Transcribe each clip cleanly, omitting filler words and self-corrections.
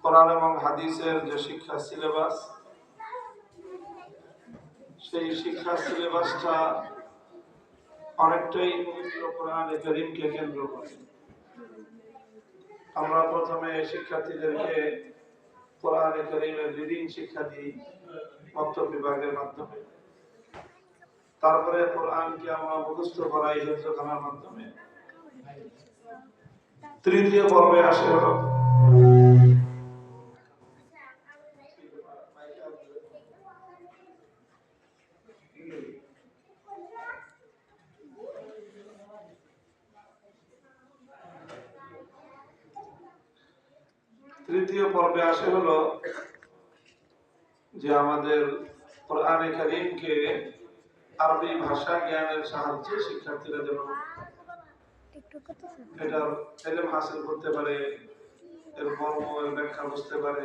কোরআন এবং হাদিসের যে শিক্ষা সিলেবাস, সেই শিক্ষা সিলেবাসটা অনেকটাই পবিত্র কোরআনে কারীমকে কেন্দ্র করে। আমরা প্রথমে শিক্ষার্থীদেরকে কোরআনে কারীমের রিডিং শিক্ষা দিই মক্তব বিভাগের মাধ্যমে, তারপরে কোরআনকে আমরা মুখস্থ করাই হিফজখানার মাধ্যমে। তৃতীয় পর্বে আসে হলো যে আমাদের কোরআনে কারীমকে আরবি ভাষা জ্ঞানের সাহায্যে শিক্ষার্থীরা যেন এটার ইলম হাসিল করতে পারে, এর মর্ম এর ব্যাখ্যা বুঝতে পারে,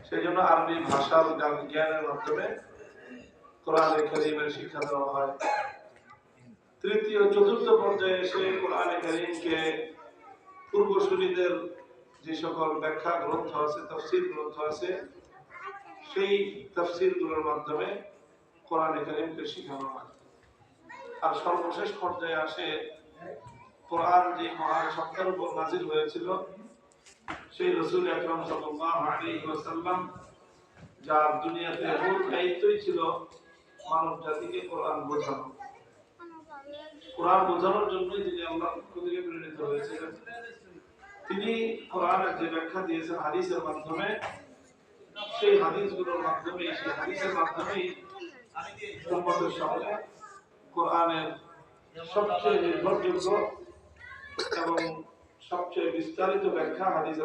সেই জন্য আরবি ভাষার জ্ঞানের মাধ্যমে কোরআনে কারীমের শিক্ষা দেওয়া হয়। চতুর্থ পর্যায়ে এসে কোরআনে কারীমকে পূর্বসূরীদের যে সকল ব্যাখ্যা গ্রন্থ আছে, তাফসীর গ্রন্থ আছে, সেই তাফসীর গুলোর মাধ্যমে কোরআনে কারীমকে শেখানো হয়। আর সর্বশেষ পর্যায়ে আসে কোরআন যে মহান সত্তার উপর নাযিল হয়েছিল, সেই রাসূল আকরাম সাল্লাল্লাহু আলাইহি ওয়াসাল্লাম, যার দুনিয়াতে মূল দায়িত্বই ছিল মানব জাতিকে কোরআন বোঝানো। কোরআন বোঝানোর জন্যই তিনি আল্লাহর পক্ষ থেকে প্রেরিত হয়েছিলেন। তিনি কোরআনের যে ব্যাখ্যা দিয়েছেন হাদিসের মাধ্যমে, সেই হাদিসের মাধ্যমেই উম্মতের সামনে কোরআনের সবচেয়ে নির্ভরযোগ্য এবং সবচেয়ে বিস্তারিত ব্যাখ্যা হাদিসের